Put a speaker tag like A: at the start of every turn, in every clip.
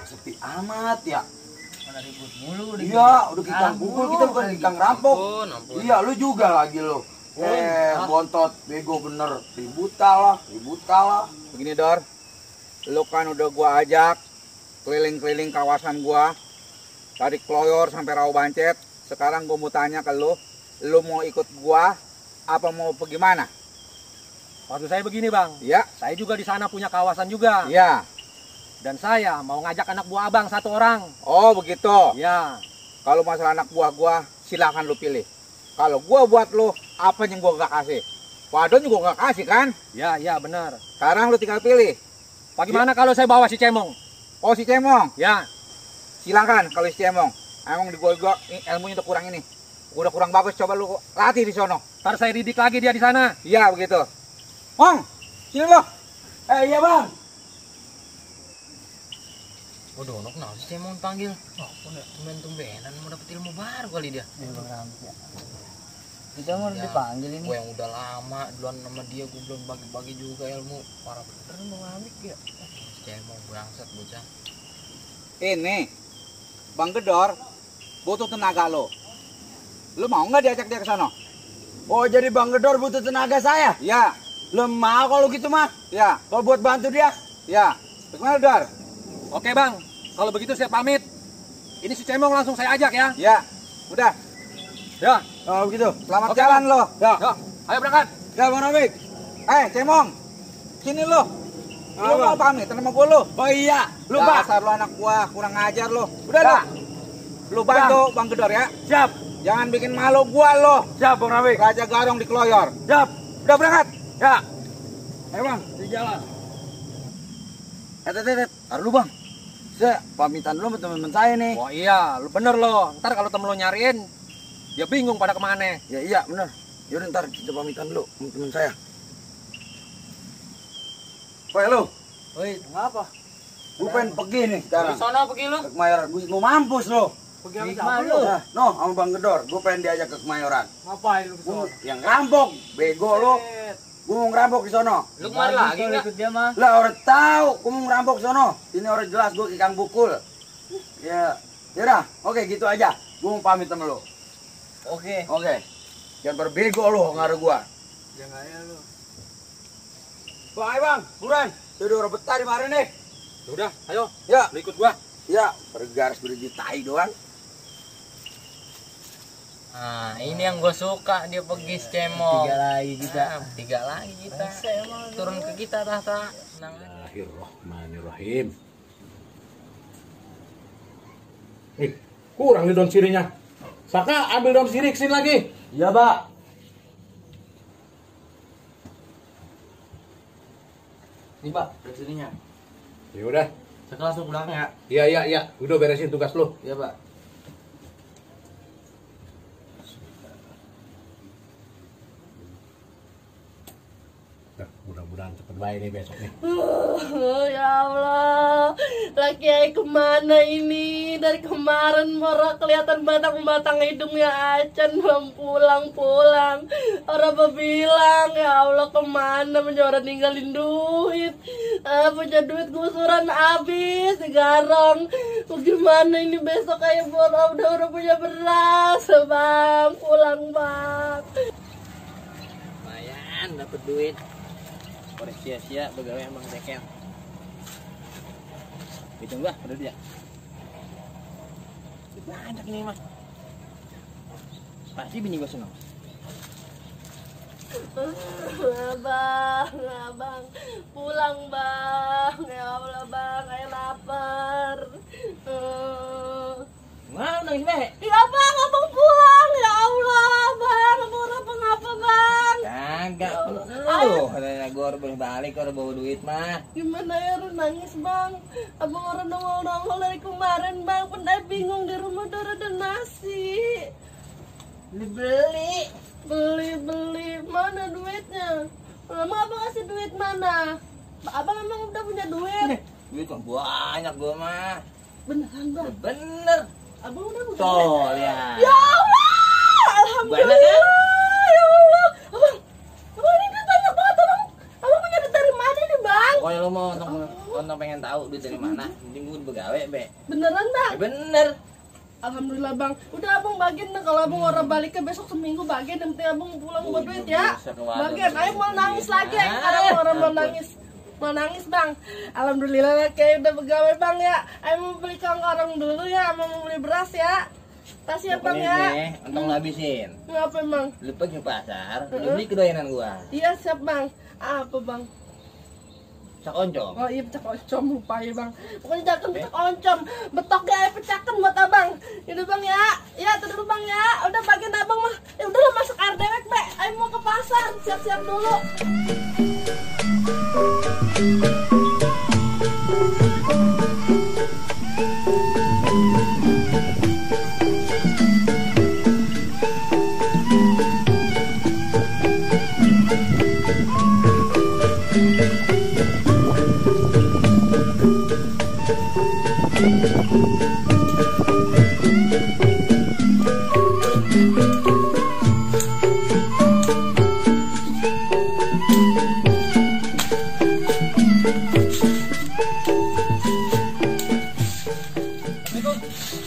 A: Sepi amat ya.
B: Mana ribut mulu udah.
A: Iya, udah kita pukul, kita bukan kita ngerampok.
B: Ampun.
A: Iya, lu juga lagi lu. Bontot, bego bener. Ributa lah.
C: Begini Dor, lu kan udah gua ajak keliling-keliling kawasan gua dari Kloyor sampai Rawabancet. Sekarang gua mau tanya ke lu mau ikut gua apa mau pergi mana?
D: Maksud saya begini bang,
C: Ya,
D: saya juga di sana punya kawasan juga.
C: ya.
D: Dan saya mau ngajak anak buah abang 1 orang.
C: Oh begitu.
D: Ya,
C: Kalau masalah anak buah gua, silakan lu pilih. Kalau gua buat lu, apa yang gua gak kasih? Wadon juga gak kasih kan?
D: ya benar.
C: Sekarang lu tinggal pilih.
D: Bagaimana kalau saya bawa si Cemong?
C: Oh si Cemong,
D: Ya,
C: silakan kalau si Cemong. Emang di gua ilmunya udah kurang ini. Udah kurang bagus, coba lu latih di sono.
D: ntar saya didik lagi dia di sana.
C: Iya begitu. Mong, sini lo.
A: Iya bang.
B: Waduh, kenapa sih Cemong panggil? Oh, tumben-tumbenan mau dapet ilmu baru kali dia.
E: Kita mau dipanggil ini.
B: Gue yang udah lama duluan sama dia, gue belum bagi-bagi juga ilmu. Parah bener mau ngambil ya. Cemong bangsat bocah.
C: Ini, Bang Gedor, butuh tenaga lo. Lu mau nggak diajak dia ke sana?
A: Oh jadi Bang Gedor butuh tenaga saya?
C: Ya,
A: Lemah kalau gitu mah.
C: ya,
A: Kalau buat bantu dia.
C: ya. Bagaimana Dor?
D: Oke bang, kalau begitu saya pamit. Ini si Cemong langsung saya ajak ya.
C: Ya, udah.
D: Ya,
A: Oh begitu.
C: Selamat
D: Oke,
C: jalan
D: Bang.
C: lo.
A: Ya.
D: ya, ayo berangkat.
A: Ya Bang Ramik.
C: Cemong, sini lo. Lu
A: Apa?
C: mau pamit sama gua lo?
A: Oh iya. Lupa.
C: Dasar lo anak gua, kurang ajar lo.
A: Udah
C: Dah.
A: dah.
C: Lu bantu Bang Gedor ya.
A: Siap.
C: Jangan bikin malu gua lo.
A: Siap Bang Ramik.
C: Raja Garong di Kloyor.
A: Siap.
C: Udah berangkat?
A: Ya.
C: Ayo Bang.
A: Di jalan.
C: Taruh lu Bang.
A: Saya pamitan dulu sama teman-teman saya nih.
D: Wah iya, lu bener lo. Ntar kalau temen lo nyariin, dia bingung pada kemana.
A: Ya iya bener. Yaudah ntar kita pamitan dulu sama teman saya. Woi lu,
E: Woi, ngapa?
A: gue pengen pergi nih sekarang.
B: Sana pergi lu.
A: Ke Kemayoran, gue mau mampus lo.
E: Pergi sama lu.
A: Nah, no, sama Bang Gedor, gue pengen diajak ke Kemayoran.
E: Ngapain lu
A: Gua yang ngerampok, bego lo. Gue mau ngerampok di sono.
B: Lu kemari lagi enggak?
E: ikut dia mah.
A: Lah orang tahu, gue mau ngerampok di sono. Ini orang jelas gue ikan bukul. Ya, yaudah, oke gitu aja. Gue mau pamit sama lo.
E: Oke.
A: Oke. Jangan berbego lo ngaruh gua.
E: Jangan ya lu.
A: Bang, ayo bang, buruan. Sudah orang betah di mari nih.
D: Udah, ayo,
A: Ya,
D: lu ikut gua.
A: ya, bergaris berjutai doang.
B: Nah, ini yang gue suka dia pergi si Cemong.
E: 3 lagi kita.
B: Nah, 3 lagi kita. Turun ke kita tahta. Tenang aja.
F: Bismillahirrahmanirrahim. Kurang nih daun sirihnya. Saka ambil daun sirih kesini lagi.
A: Iya, Pak.
E: Nih, Pak, sininya.
F: Ya udah.
E: Saya langsung pulang ya.
F: Iya. Udah beresin tugas lu.
E: Iya, Pak.
F: Nah, mudah-mudahan cepet baik nih besok nih.
G: Ya Allah, laki ay kemana ini? Dari kemarin mora kelihatan batang-batang hidungnya acan belum pulang-pulang. Orang bilang ya Allah kemana menjora ninggalin duit. Punya duit gusuran habis digarong. Gimana ini besok kayak udah punya beras, bang, pulang bang.
B: Lumayan dapat duit. Boleh sia-sia pegawai emang dekel. Hitung gua, udah dia. Banyak ini mah. Pasti bini gua senang.
G: Abang, pulang bang. Ya Allah bang, saya lapar.
B: Mana nangis be?
G: Ya bang, abang pulang. Ya Allah bang, abang apa bang?
B: Kagak.
G: Ayo.
B: Lu katanya gua harus boleh balik kalau bawa duit mah.
G: Gimana ya orang nangis bang? Abang orang nongol-nongol dari kemarin bang. Pandai bingung di rumah udah ada nasi. Beli. Mana duitnya? Emang abang kasih duit mana? Abang emang udah punya duit?
B: Duit mah banyak gua mah.
G: Beneran bang?
B: Bener.
G: Abang
B: Betul ya.
G: Ya Allah, alhamdulillah. Ya Allah, abang ini duit banyak banget abang. Abang punya duit dari mana nih bang?
B: Pokoknya lu mau nonton pengen tahu duit dari mana? Mending gue begawe be.
G: Beneran bang?
B: Ya bener.
G: Alhamdulillah bang. Udah abang bagiin deh kalau abang orang balik ke besok seminggu bagiin. Yang penting abang pulang buat duit ya. Bagiin. Ayo mau nangis lagi. Sekarang orang mau nangis. Mau nangis bang. Alhamdulillah kayak udah begawe bang ya. Ayo mau beli kangkong dulu ya. Mau beli beras ya. Tas ya bang ya.
B: Untung lu habisin.
G: Ngapa bang?
B: Lu pergi ke pasar, beli kedoyanan gua.
G: Iya siap bang. Apa bang?
B: Cak oncom.
G: Oh iya pecak oncom lupa ya bang. Pokoknya jangan pecak oncom. Betok ya pecahkan buat abang. Ini bang ya. Ya tuh dulu bang ya. Udah bagian abang mah. Ya udah lah masuk air dewek be. Ayo mau ke pasar. Siap-siap dulu.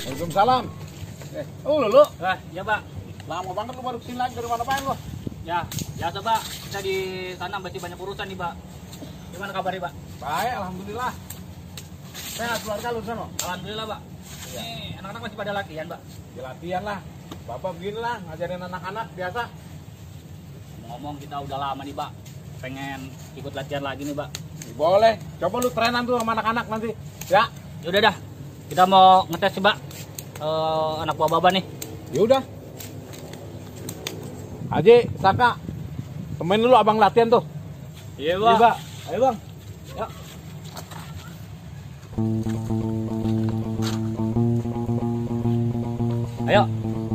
F: Waalaikumsalam. Oh lu.
D: Ya Pak.
F: Lama banget lu baru kesini lagi dari mana lu?
D: Ya, biasa Pak. Kita di sana masih banyak urusan nih Pak. Gimana kabarnya Pak?
F: Baik, alhamdulillah.
D: Sehat keluarga lu sana? Alhamdulillah Pak. Nih anak-anak masih pada latihan Pak.
F: Ya latihan lah. Bapak begini lah, ngajarin anak-anak biasa.
D: Ngomong kita udah lama nih Pak. Pengen ikut latihan lagi nih Pak.
F: Ya, boleh. Coba lu trenan tuh sama anak-anak nanti. Ya.
D: Yaudah dah. Kita mau ngetes sih Pak. Anak buah Baba nih.
F: Ya udah. Haji, Saka. Temenin dulu abang latihan tuh.
D: Iya
F: Iya, Pak. Ayo, Bang. Ya.
D: Ayo,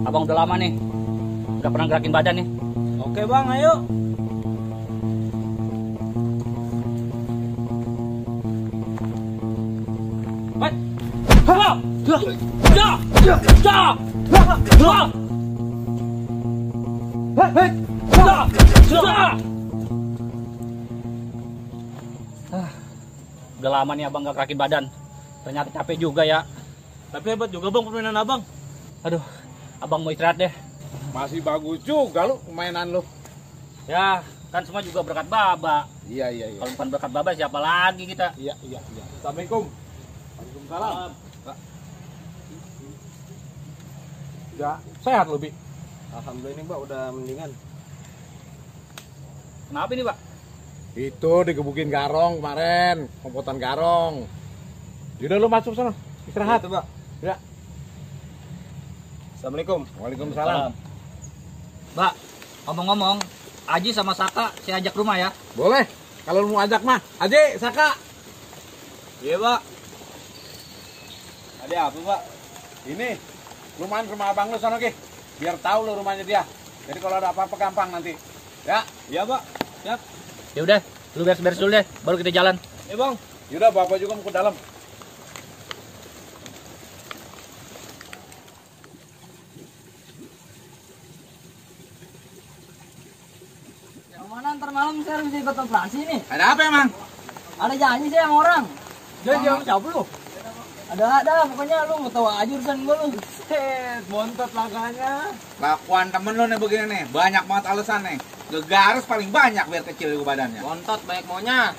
D: abang udah lama nih. Udah pernah gerakin badan nih. Oke bang, ayo. Udah lama nih abang gak gerakin badan. Ternyata capek juga ya. Tapi hebat juga bang permainan abang. Aduh, abang mau istirahat deh.
F: Masih bagus juga lu mainan lu.
D: Ya, kan semua juga berkat Baba.
F: Iya, iya, iya.
D: Kalau bukan berkat Baba siapa lagi kita?
F: Iya, iya, iya. Assalamualaikum. Waalaikumsalam. Ya, sehat lu, Bi.
E: Alhamdulillah ini Mbak udah mendingan.
D: Kenapa ini, Pak?
F: Itu digebukin garong kemarin, kompotan garong. Yaudah lu masuk sana, istirahat.
E: Itu, Mbak.
F: Ya.
E: Assalamualaikum.
F: Waalaikumsalam.
D: Mbak, ngomong-ngomong, Aji sama Saka saya ajak rumah ya.
F: Boleh, kalau lu mau ajak mah. Aji, Saka.
E: Iya, Pak. Ada apa, Pak?
F: Ini, lu main ke rumah abang lu sana, Ki. Biar tahu lu rumahnya dia. Jadi kalau ada apa-apa gampang nanti. Ya.
E: Iya, Pak. Siap.
D: Ya udah, lu beres-beres dulu deh, baru kita jalan.
E: Iya, Bang.
F: Yaudah, bapak juga mau ke dalam.
H: Yang mana ntar malam saya harus ikut operasi nih?
C: Ada apa emang?
H: Ada janji saya sama orang.
E: Janji sama siapa lu?
H: Ada, pokoknya lu mau tahu aja urusan gue lu.
E: Bontot langkahnya.
C: Lakuan temen lu nih begini nih, banyak banget alasan nih. Gegaris paling banyak biar kecil juga badannya.
E: Bontot banyak maunya.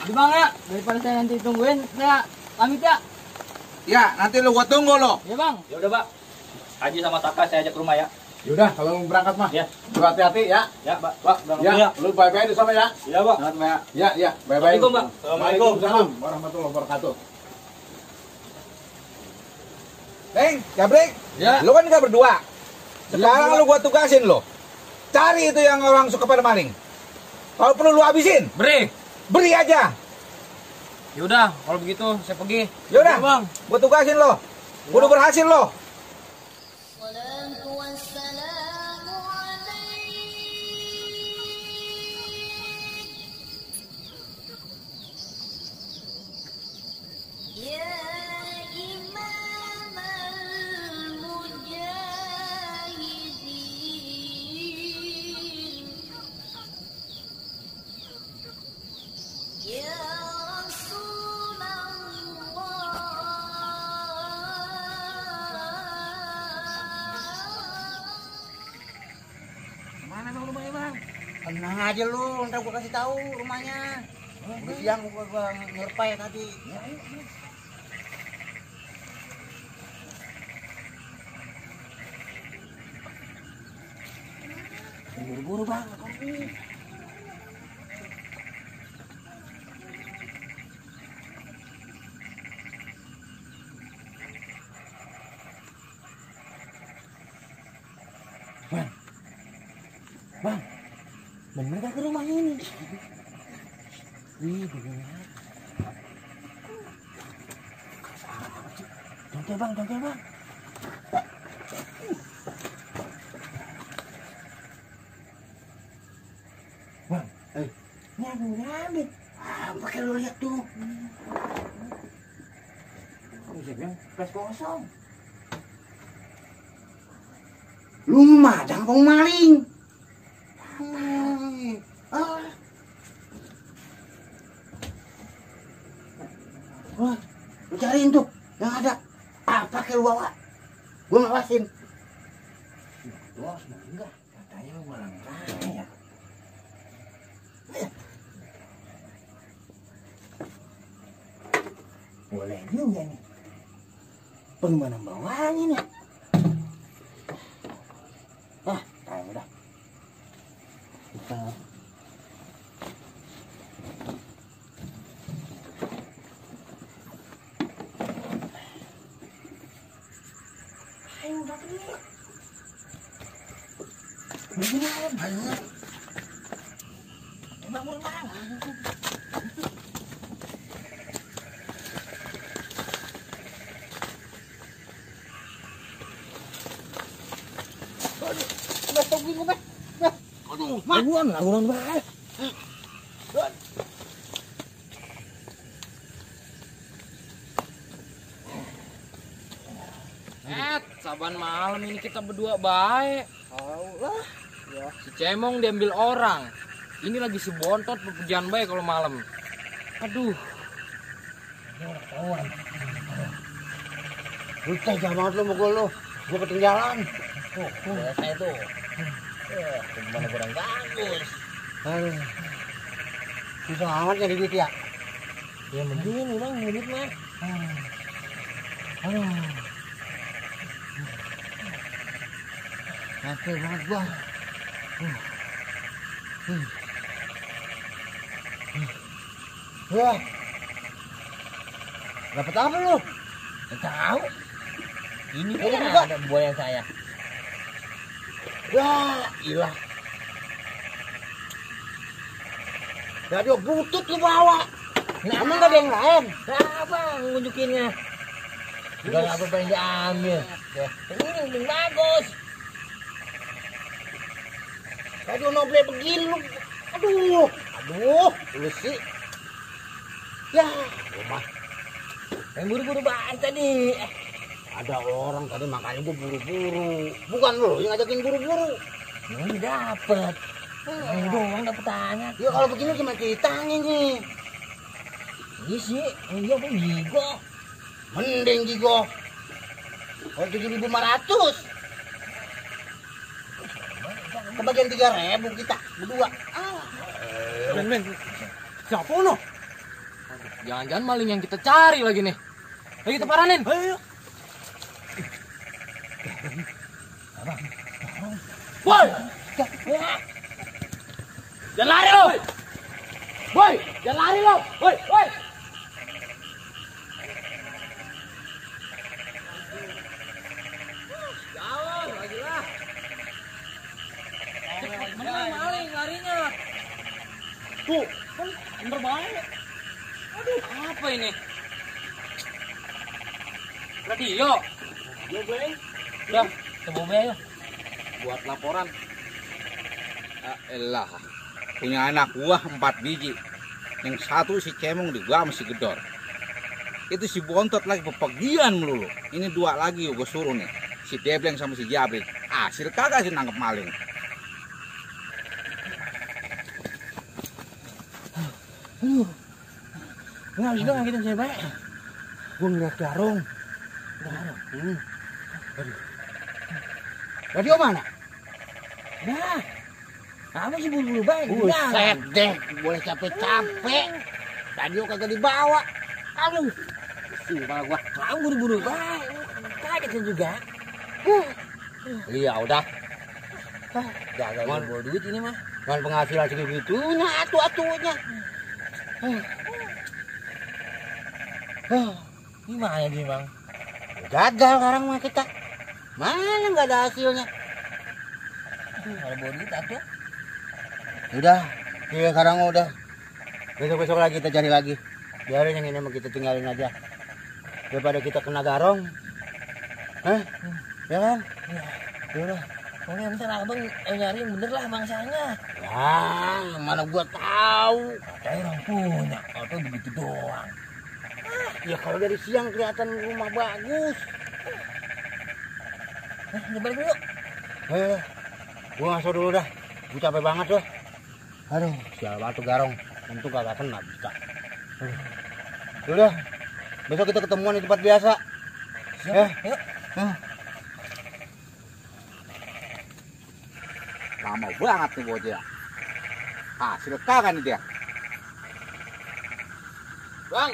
H: Di bang ya, daripada saya nanti tungguin, saya pamit ya.
C: Ya, nanti lu gua tunggu lo.
H: Ya bang.
D: Ya udah, Pak. Aji sama Saka saya ajak ke rumah ya.
F: Yaudah, kalau lu berangkat mah.
D: Ya.
F: Lu hati-hati ya.
D: Ya, Pak.
F: Pak, ya. Lu bye-bye di sana ya.
D: Iya, Pak.
F: Selamat ya. Ya, ya. Bye-bye.
D: Assalamualaikum, Pak.
F: Waalaikumsalam warahmatullahi wabarakatuh.
C: Neng, Jabrik.
F: Ya.
C: Lu kan nggak berdua. Sekarang lu gua tugasin lo. Cari itu yang orang suka pada maling. Kalau perlu lu habisin. Beri aja.
E: Yaudah, kalau begitu saya pergi.
C: Yaudah,
E: Iya, Bang.
C: gua tugasin lo. Udah berhasil lo.
A: Tenang aja lu, ntar gua kasih tahu rumahnya. Udah siang gua ngerpai tadi. Buru-buru bang, Bang, bener gak ke rumah ini? Wih, bagaimana? Jongkel bang. Bang, ini aku ngambil. Pakai lu lihat tuh. Ini saya bilang pres kosong. Lu madang pong maling. Wah, lu cariin tuh yang ada. Pakai lu bawa. Gua ngawasin. Bos, enggak. Katanya lu malang raya. Boleh juga nih. Bagaimana bawanya nih? Tahu dah. Kita ayo udah pergi. Ayo. Bangun bang. Aduh, laguan banget.
E: Saban malam ini kita berdua baik. Allah. Ya. Si Cemong diambil orang. Ini lagi si Bontot pekerjaan baik kalau malam. Aduh.
A: Lu tega banget lu mukul lu. Gua ketinggalan.
B: Biasa itu. Gimana kurang bagus.
A: Aduh. Susah amat nyari duit ya.
B: Ya begini bang, duit mah.
A: Aduh. Capek banget gua. Wah. Dapat apa lu?
B: Tahu? Ini
A: Ini
B: kan
A: juga.
B: ada buaya saya.
A: Ya, ilah. Jadi butut lu bawa. Emang gak ada yang lain?
B: Apa ngunjukinnya? Udah apa pengen diambil. Ini lebih bagus.
A: Tadi noble begini lu. Aduh, lu sih. Ya, rumah.
B: Yang buru-buru banget tadi.
A: Ada orang tadi makanya gua buru-buru. Bukan lu yang ngajakin buru-buru.
B: Ini dapet. Ini doang dapet tanya.
A: Ya kalau begini cuma ceritanya nih.
B: Iya sih, iya pun gigo.
A: Mending gigo. Kalau 7.500. Kebagian 3.000 kita berdua.
E: Men. Siapa lo? Jangan-jangan maling yang kita cari lagi nih. Ayo kita paranin. Ayo. Boy! Jangan lari lo! Boy! Jangan lari lo! Boy! Jauh, lagi lah. Maling larinya. Tuh, kan bener banget. Aduh, apa ini? Radio. Yo, Bang. Udah,
B: Ke mobil ayo.
E: buat laporan.
C: Elah, punya anak gua 4 biji. Yang satu si Cemong di gua masih gedor. Itu si Bontot lagi pepergian melulu. Ini 2 lagi gua suruh nih. Si Debleng sama si Jabrik. Hasil kagak sih nangkep maling.
A: Nggak bisa nggak kita saya baik. Gue ngeliat Garung. Radio mana? Nah, Kamu sih buru-buru banget. Buset deh, boleh capek-capek. Tadi kagak dibawa. Aduh. Sumpah gua, kamu buru-buru banget. Kaget juga. Iya udah. Jaga bawa duit ini mah. Dengan penghasilan segitunya, atu-atunya. Gimana nih bang? Gagal sekarang mah kita. Mana nggak ada hasilnya? Kalau bawa duit apa? Udah, ya sekarang udah. Besok-besok lagi kita cari lagi. Biarin yang ini mau kita tinggalin aja. Daripada kita kena garong. Hah? Ya kan? Ya udah. Pokoknya ntar abang nyari yang bener lah bangsanya. Ya, mana gua tahu. Katanya orang punya, atau begitu doang. Ya kalau dari siang kelihatan rumah bagus. Nyebar dulu. Gua ngasih dulu dah. Gua capek banget loh. Aduh, sial batu garong. Untung kagak kena bisa. Udah. Besok kita ketemuan di tempat biasa. Yuk.
C: Lama banget nih bocah. Hasil kagak nih dia.
E: Bang,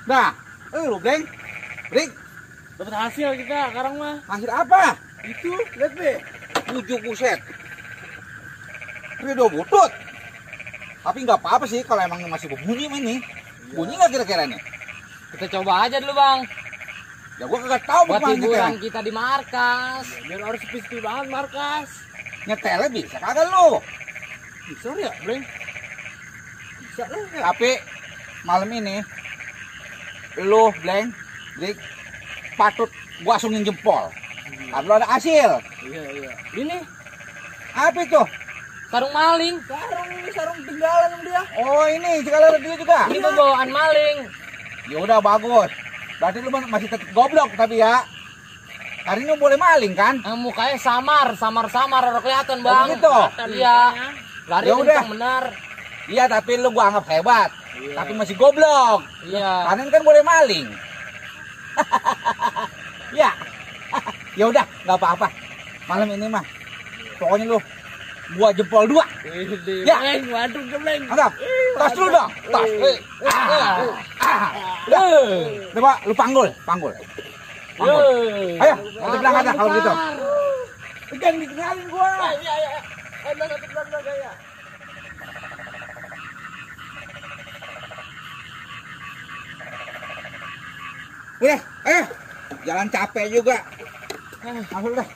C: Nah, lu Bleng. Bring,
E: dapat hasil kita sekarang mah.
C: hasil apa?
E: Itu, lihat deh.
C: Bujuk buset. Rido butut. Tapi nggak apa-apa sih kalau emang masih berbunyi ini. Bunyi nggak kira-kira nih?
E: Kita coba aja dulu, Bang.
C: Ya gua kagak tahu
E: Buat
C: bagaimana
E: hiburan
C: nyetel.
E: kita di markas. Biar harus sepi-sepi banget markas.
C: Nyetelnya bisa kagak lu?
E: Bisa ya, Bleng? Bisa lah.
C: Tapi malam ini lu Bleng, Bring, patut gua asungin jempol. Karena lu ada hasil.
E: Iya. Ini
C: Apa itu?
E: sarung maling.
C: Sarung tinggalan sama dia. Oh ini segala dia juga.
E: Ini mah bawaan maling.
C: Ya udah bagus. Berarti lu masih tetap goblok tapi ya. Hari ini lu boleh maling kan?
E: Mukanya samar udah kelihatan, Bang.
C: gitu?
E: Iya. Lari
C: Ya udah.
E: kencang benar.
C: Iya tapi lu gua anggap hebat. Tapi masih goblok.
E: Iya.
C: Kanan kan boleh maling. Ya. Ya udah, nggak apa-apa. Malam ini mah pokoknya lu gua jempol 2. Ya.
E: Waduh, Bleng.
C: Anggap. Tas dulu dong. Tas. Coba lu panggul. Panggul. Ayo, kita berangkat dah kalau gitu. Jangan ditinggalin gua. Udah, ayo. Jalan capek juga. Masuk dah.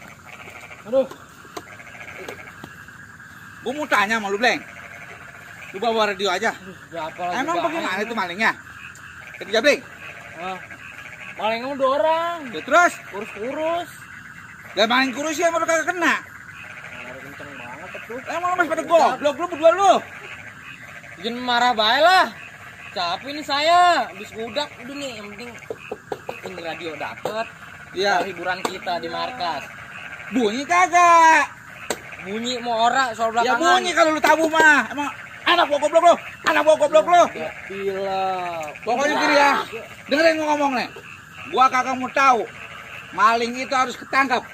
E: Aduh.
C: Gua mau tanya sama lu, Bleng. Lu bawa radio aja.
E: Berapa lagi?
C: Emang bagaimana itu malingnya? Ketiga, Bleng.
E: Maling kamu 2 orang.
C: Ya, terus?
E: Kurus-kurus.
C: Lah maling kurus ya baru kagak kena.
E: Lari kenceng banget tuh.
C: Emang lu masih pada goblok lu berdua lu.
E: Jangan marah bae lah. Capek nih saya. Habis gudak udah nih, yang penting ini radio dapet.
C: Iya.
E: Hiburan kita di markas.
C: Bunyi kagak?
E: Bunyi mau ora soal
C: Ya
E: belakangan.
C: bunyi kalau lu tabu mah. Emang anak gua goblok lu. Anak gua goblok lu.
E: Gila.
C: Pokoknya gini ya. Dengerin gua ngomong nih. Gua kagak mau tahu. Maling itu harus ketangkap.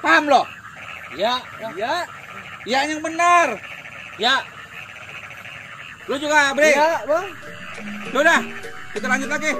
C: Paham lo?
E: Ya.
C: Ya yang benar.
E: Ya.
C: Lu juga, Bre.
E: Bang.
C: Udah, kita lanjut lagi.